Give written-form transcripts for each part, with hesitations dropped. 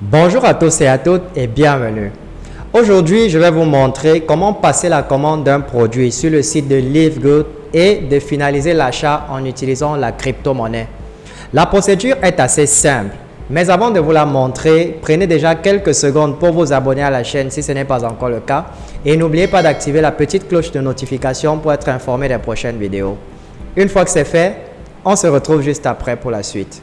Bonjour à tous et à toutes et bienvenue. Aujourd'hui, je vais vous montrer comment passer la commande d'un produit sur le site de Livegood et de finaliser l'achat en utilisant la crypto-monnaie. La procédure est assez simple, mais avant de vous la montrer, prenez déjà quelques secondes pour vous abonner à la chaîne si ce n'est pas encore le cas et n'oubliez pas d'activer la petite cloche de notification pour être informé des prochaines vidéos. Une fois que c'est fait, on se retrouve juste après pour la suite.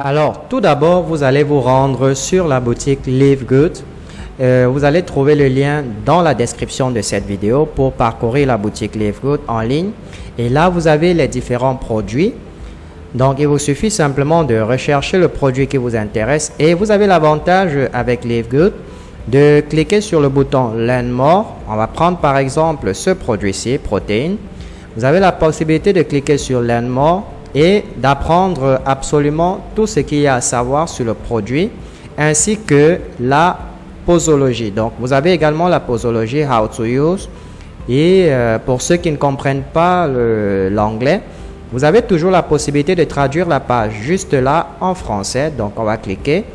Alors, tout d'abord, vous allez vous rendre sur la boutique Livegood. Vous allez trouver le lien dans la description de cette vidéo pour parcourir la boutique Livegood en ligne. Et là, vous avez les différents produits. Donc, il vous suffit simplement de rechercher le produit qui vous intéresse. Et vous avez l'avantage avec Livegood de cliquer sur le bouton Learn More. On va prendre par exemple ce produit-ci, Protein. Vous avez la possibilité de cliquer sur Learn More et d'apprendre absolument tout ce qu'il y a à savoir sur le produit ainsi que la posologie. Donc, vous avez également la posologie How to Use et pour ceux qui ne comprennent pas l'anglais, vous avez toujours la possibilité de traduire la page juste là en français. Donc, on va cliquer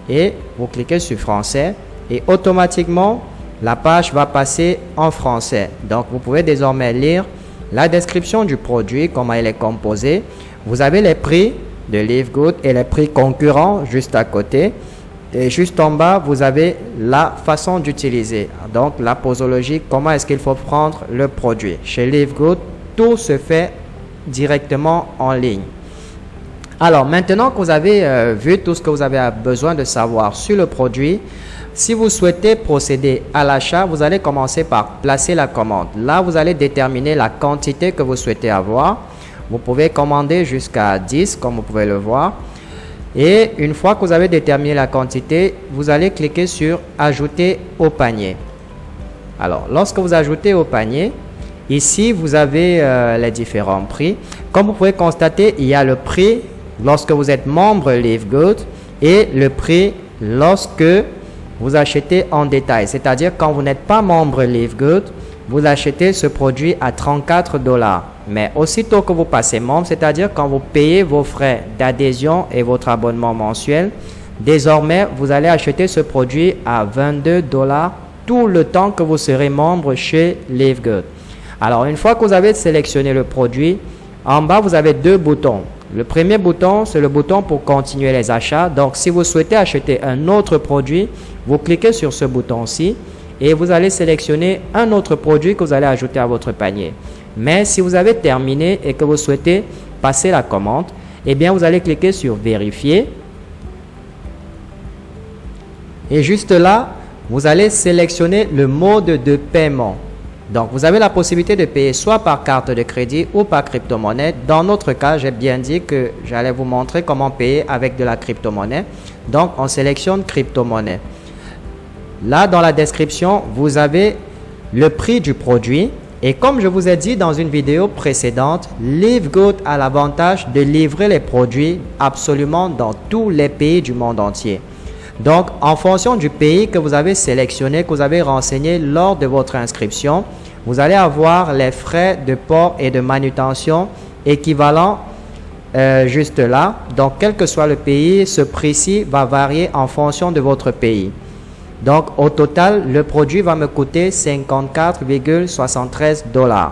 et vous cliquez sur français et automatiquement la page va passer en français. Donc, vous pouvez désormais lire la description du produit, comment il est composé. Vous avez les prix de Livegood et les prix concurrents juste à côté. Et juste en bas, vous avez la façon d'utiliser. Donc, la posologie, comment est-ce qu'il faut prendre le produit. Chez Livegood, tout se fait directement en ligne. Alors, maintenant que vous avez vu tout ce que vous avez besoin de savoir sur le produit, si vous souhaitez procéder à l'achat, vous allez commencer par placer la commande. Là, vous allez déterminer la quantité que vous souhaitez avoir. Vous pouvez commander jusqu'à 10, comme vous pouvez le voir. Et une fois que vous avez déterminé la quantité, vous allez cliquer sur « Ajouter au panier ». Alors, lorsque vous ajoutez au panier, ici, vous avez les différents prix. Comme vous pouvez constater, il y a le prix lorsque vous êtes membre Livegood et le prix lorsque vous achetez en détail, c'est-à-dire quand vous n'êtes pas membre Livegood, vous achetez ce produit à 34 $. Mais aussitôt que vous passez membre, c'est-à-dire quand vous payez vos frais d'adhésion et votre abonnement mensuel, désormais, vous allez acheter ce produit à 22 $ tout le temps que vous serez membre chez Livegood. Alors, une fois que vous avez sélectionné le produit, en bas, vous avez deux boutons. Le premier bouton, c'est le bouton pour continuer les achats. Donc, si vous souhaitez acheter un autre produit, vous cliquez sur ce bouton-ci et vous allez sélectionner un autre produit que vous allez ajouter à votre panier. Mais si vous avez terminé et que vous souhaitez passer la commande, eh bien, vous allez cliquer sur Vérifier. Et juste là, vous allez sélectionner le mode de paiement. Donc, vous avez la possibilité de payer soit par carte de crédit ou par crypto-monnaie. Dans notre cas, j'ai bien dit que j'allais vous montrer comment payer avec de la crypto-monnaie. Donc, on sélectionne crypto-monnaie. Là, dans la description, vous avez le prix du produit. Et comme je vous ai dit dans une vidéo précédente, Livegood a l'avantage de livrer les produits absolument dans tous les pays du monde entier. Donc, en fonction du pays que vous avez sélectionné, que vous avez renseigné lors de votre inscription, vous allez avoir les frais de port et de manutention équivalents juste là. Donc, quel que soit le pays, ce prix-ci va varier en fonction de votre pays. Donc, au total, le produit va me coûter 54,73 $.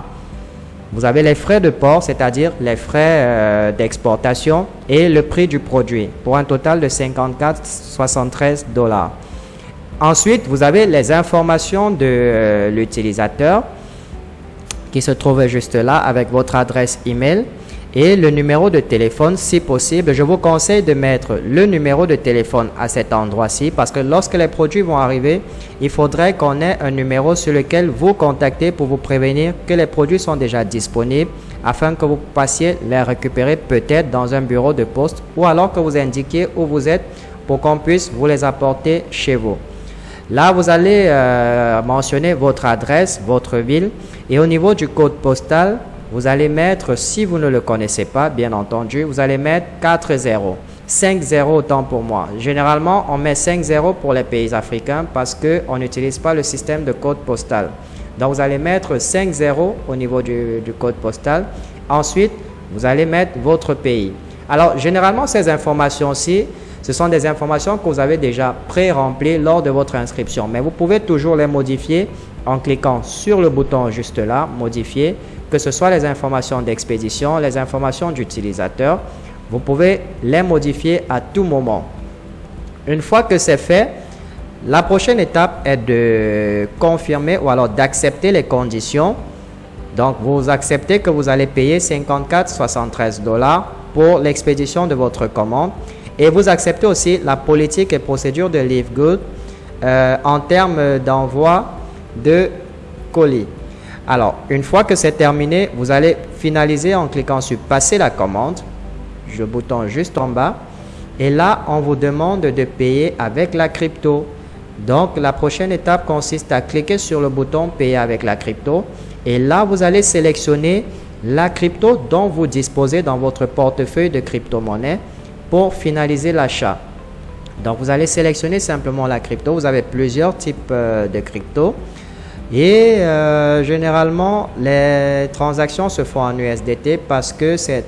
Vous avez les frais de port, c'est-à-dire les frais d'exportation et le prix du produit pour un total de 54,73 $. Ensuite, vous avez les informations de l'utilisateur qui se trouvent juste là avec votre adresse email et le numéro de téléphone si possible. Je vous conseille de mettre le numéro de téléphone à cet endroit-ci parce que lorsque les produits vont arriver, il faudrait qu'on ait un numéro sur lequel vous contactez pour vous prévenir que les produits sont déjà disponibles afin que vous passiez les récupérer peut-être dans un bureau de poste ou alors que vous indiquiez où vous êtes pour qu'on puisse vous les apporter chez vous. Là, vous allez mentionner votre adresse, votre ville et au niveau du code postal, vous allez mettre, si vous ne le connaissez pas, bien entendu, vous allez mettre 4 0. 5 zéros autant pour moi. Généralement, on met 5 zéros pour les pays africains parce qu'on n'utilise pas le système de code postal. Donc, vous allez mettre 5 zéros au niveau du code postal. Ensuite, vous allez mettre votre pays. Alors, généralement, ces informations-ci, ce sont des informations que vous avez déjà pré-remplies lors de votre inscription. Mais vous pouvez toujours les modifier en cliquant sur le bouton juste là, modifier, que ce soit les informations d'expédition, les informations d'utilisateur. Vous pouvez les modifier à tout moment. Une fois que c'est fait, la prochaine étape est de confirmer ou alors d'accepter les conditions. Donc, vous acceptez que vous allez payer 54,73 $ pour l'expédition de votre commande. Et vous acceptez aussi la politique et procédure de Livegood en termes d'envoi de colis. Alors, une fois que c'est terminé, vous allez finaliser en cliquant sur passer la commande. Le bouton juste en bas. Et là, on vous demande de payer avec la crypto. Donc, la prochaine étape consiste à cliquer sur le bouton payer avec la crypto. Et là, vous allez sélectionner la crypto dont vous disposez dans votre portefeuille de crypto-monnaie pour finaliser l'achat. Donc, vous allez sélectionner simplement la crypto. Vous avez plusieurs types de crypto. Et généralement, les transactions se font en USDT parce que c'est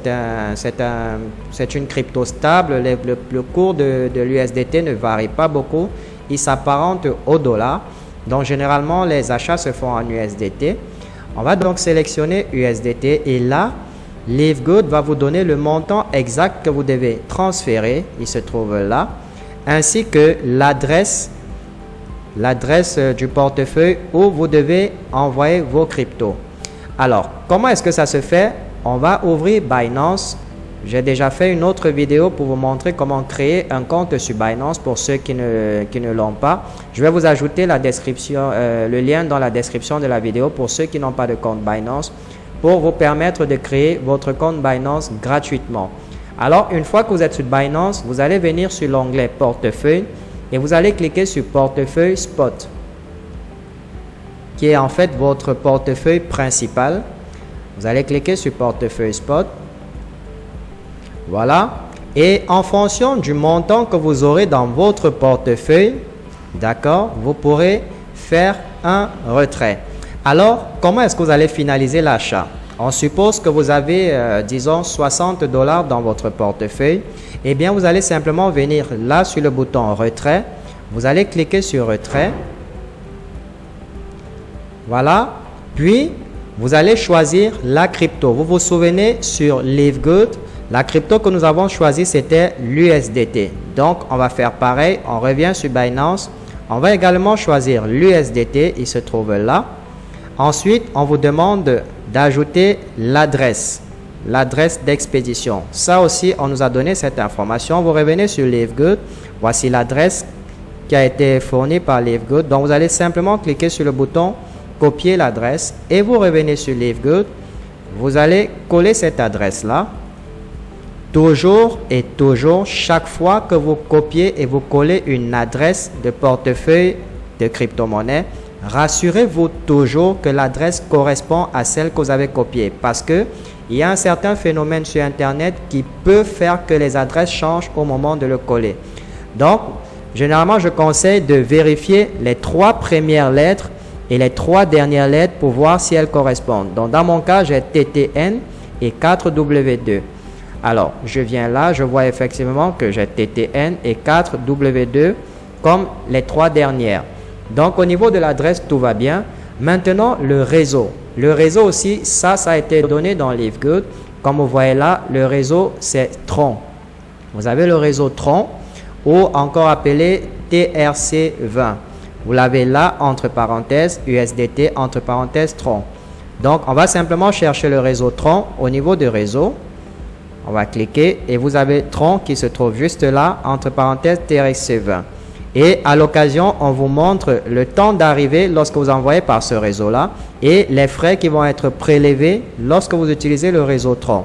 une crypto stable. Le cours de l'USDT ne varie pas beaucoup. Il s'apparente au dollar. Donc, généralement, les achats se font en USDT. On va donc sélectionner USDT et là, Livegood va vous donner le montant exact que vous devez transférer. Il se trouve là, ainsi que l'adresse du portefeuille où vous devez envoyer vos cryptos. Alors, comment est-ce que ça se fait? On va ouvrir Binance. J'ai déjà fait une autre vidéo pour vous montrer comment créer un compte sur Binance pour ceux qui ne l'ont pas. Je vais vous ajouter le lien dans la description de la vidéo pour ceux qui n'ont pas de compte Binance pour vous permettre de créer votre compte Binance gratuitement. Alors, une fois que vous êtes sur Binance, vous allez venir sur l'onglet Portefeuille et vous allez cliquer sur Portefeuille Spot, qui est en fait votre portefeuille principal. Vous allez cliquer sur Portefeuille Spot. Voilà. Et en fonction du montant que vous aurez dans votre portefeuille, d'accord, vous pourrez faire un retrait. Alors, comment est-ce que vous allez finaliser l'achat? On suppose que vous avez, disons, 60 $ dans votre portefeuille. Eh bien, vous allez simplement venir là sur le bouton retrait. Vous allez cliquer sur retrait. Voilà. Puis, vous allez choisir la crypto. Vous vous souvenez sur Livegood, la crypto que nous avons choisie, c'était l'USDT. Donc, on va faire pareil. On revient sur Binance. On va également choisir l'USDT. Il se trouve là. Ensuite, on vous demande d'ajouter l'adresse d'expédition. Ça aussi, on nous a donné cette information. Vous revenez sur Livegood. Voici l'adresse qui a été fournie par Livegood. Donc, vous allez simplement cliquer sur le bouton copier l'adresse et vous revenez sur Livegood. Vous allez coller cette adresse-là. Toujours et toujours, chaque fois que vous copiez et vous collez une adresse de portefeuille de crypto-monnaie, rassurez-vous toujours que l'adresse correspond à celle que vous avez copiée parce que il y a un certain phénomène sur Internet qui peut faire que les adresses changent au moment de le coller. Donc, généralement, je conseille de vérifier les 3 premières lettres et les 3 dernières lettres pour voir si elles correspondent. Donc, dans mon cas, j'ai TTN et 4W2. Alors, je viens là, je vois effectivement que j'ai TTN et 4W2 comme les 3 dernières. Donc, au niveau de l'adresse, tout va bien. Maintenant, le réseau. Le réseau aussi, ça a été donné dans Livegood. Comme vous voyez là, le réseau, c'est Tron. Vous avez le réseau Tron ou encore appelé TRC20. Vous l'avez là, entre parenthèses, USDT, entre parenthèses, Tron. Donc, on va simplement chercher le réseau Tron au niveau de réseau. On va cliquer et vous avez Tron qui se trouve juste là, entre parenthèses TRC20. Et à l'occasion, on vous montre le temps d'arrivée lorsque vous envoyez par ce réseau-là et les frais qui vont être prélevés lorsque vous utilisez le réseau Tron.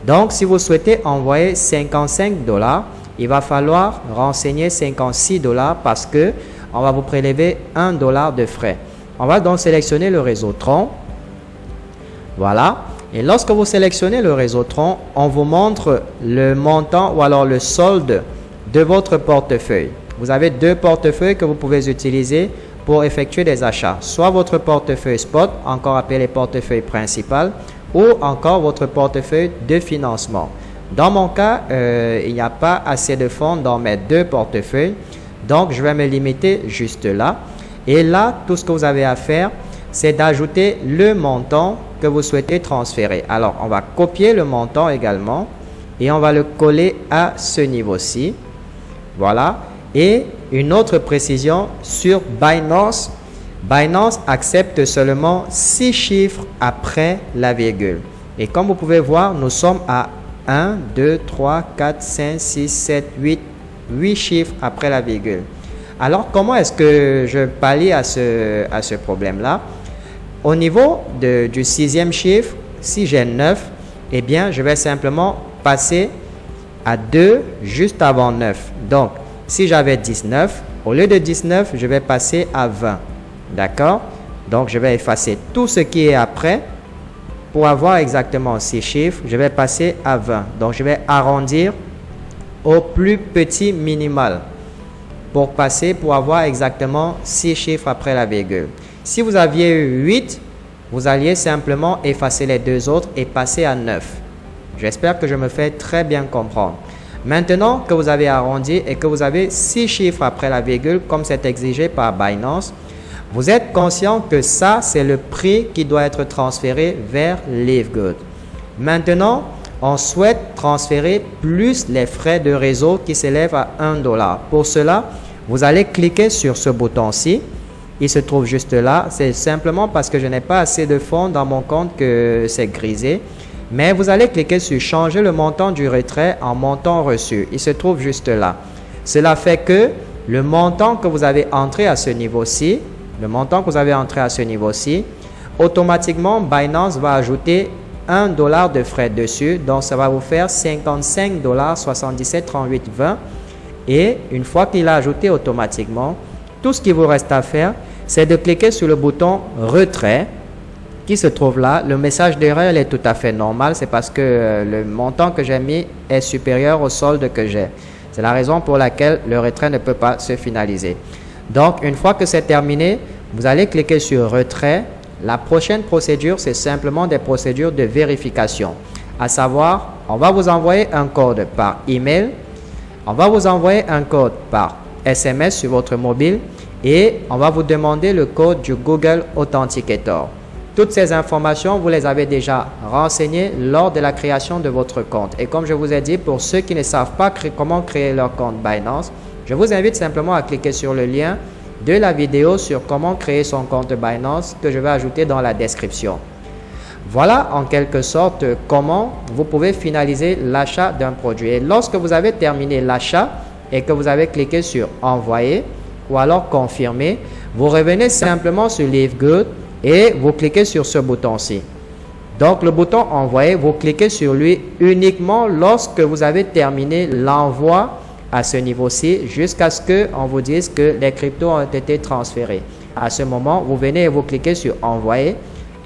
Donc, si vous souhaitez envoyer 55 $, il va falloir renseigner 56 $ parce que on va vous prélever 1 $ de frais. On va donc sélectionner le réseau Tron. Voilà. Et lorsque vous sélectionnez le réseau Tron, on vous montre le montant ou alors le solde de votre portefeuille. Vous avez deux portefeuilles que vous pouvez utiliser pour effectuer des achats. Soit votre portefeuille spot, encore appelé portefeuille principal, ou encore votre portefeuille de financement. Dans mon cas, il n'y a pas assez de fonds dans mes deux portefeuilles, donc je vais me limiter juste là. Et là, tout ce que vous avez à faire, c'est d'ajouter le montant que vous souhaitez transférer. Alors, on va copier le montant également et on va le coller à ce niveau-ci. Voilà. Et une autre précision sur Binance. Binance accepte seulement 6 chiffres après la virgule. Et comme vous pouvez voir, nous sommes à 1, 2, 3, 4, 5, 6, 7, 8 chiffres après la virgule. Alors, comment est-ce que je pallie à ce problème-là? Au niveau du 6e chiffre, si j'ai 9, eh bien, je vais simplement passer à 2 juste avant 9. Donc, si j'avais 19, au lieu de 19, je vais passer à 20. D'accord? Donc, je vais effacer tout ce qui est après. Pour avoir exactement 6 chiffres, je vais passer à 20. Donc, je vais arrondir au plus petit minimal pour avoir exactement 6 chiffres après la virgule. Si vous aviez eu 8, vous alliez simplement effacer les deux autres et passer à 9. J'espère que je me fais très bien comprendre. Maintenant que vous avez arrondi et que vous avez 6 chiffres après la virgule, comme c'est exigé par Binance, vous êtes conscient que ça, c'est le prix qui doit être transféré vers Livegood. Maintenant, on souhaite transférer plus les frais de réseau qui s'élèvent à $1. Pour cela, vous allez cliquer sur ce bouton-ci. Il se trouve juste là. C'est simplement parce que je n'ai pas assez de fonds dans mon compte que c'est grisé. Mais vous allez cliquer sur « Changer le montant du retrait en montant reçu ». Il se trouve juste là. Cela fait que le montant que vous avez entré à ce niveau-ci, automatiquement, Binance va ajouter $1 de frais dessus. Donc, ça va vous faire $55,7738,20. Et une fois qu'il a ajouté automatiquement, tout ce qu'il vous reste à faire, c'est de cliquer sur le bouton « Retrait » qui se trouve là. Le message d'erreur est tout à fait normal. C'est parce que le montant que j'ai mis est supérieur au solde que j'ai. C'est la raison pour laquelle le retrait ne peut pas se finaliser. Donc, une fois que c'est terminé, vous allez cliquer sur « Retrait ». La prochaine procédure, c'est simplement des procédures de vérification. À savoir, on va vous envoyer un code par email, on va vous envoyer un code par SMS sur votre mobile et on va vous demander le code du Google Authenticator. Toutes ces informations, vous les avez déjà renseignées lors de la création de votre compte. Et comme je vous ai dit, pour ceux qui ne savent pas comment créer leur compte Binance, je vous invite simplement à cliquer sur le lien de la vidéo sur comment créer son compte Binance que je vais ajouter dans la description. Voilà en quelque sorte comment vous pouvez finaliser l'achat d'un produit. Et lorsque vous avez terminé l'achat et que vous avez cliqué sur envoyer ou alors confirmer, vous revenez simplement sur Livegood et vous cliquez sur ce bouton-ci. Donc le bouton envoyer, vous cliquez sur lui uniquement lorsque vous avez terminé l'envoi à ce niveau-ci jusqu'à ce qu'on vous dise que les cryptos ont été transférés. À ce moment, vous venez et vous cliquez sur envoyer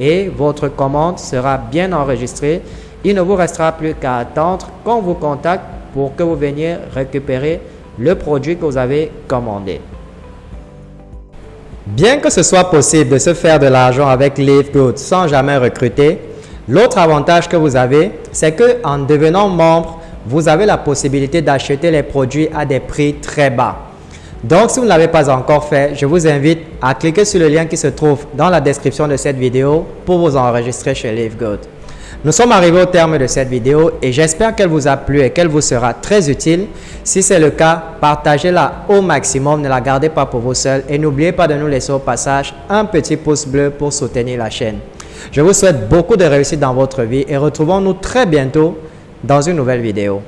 et votre commande sera bien enregistrée. Il ne vous restera plus qu'à attendre qu'on vous contacte pour que vous veniez récupérer le produit que vous avez commandé. Bien que ce soit possible de se faire de l'argent avec Livegood sans jamais recruter, l'autre avantage que vous avez, c'est qu'en devenant membre, vous avez la possibilité d'acheter les produits à des prix très bas. Donc, si vous ne l'avez pas encore fait, je vous invite à cliquer sur le lien qui se trouve dans la description de cette vidéo pour vous enregistrer chez Livegood. Nous sommes arrivés au terme de cette vidéo et j'espère qu'elle vous a plu et qu'elle vous sera très utile. Si c'est le cas, partagez-la au maximum, ne la gardez pas pour vous seul et n'oubliez pas de nous laisser au passage un petit pouce bleu pour soutenir la chaîne. Je vous souhaite beaucoup de réussite dans votre vie et retrouvons-nous très bientôt dans une nouvelle vidéo.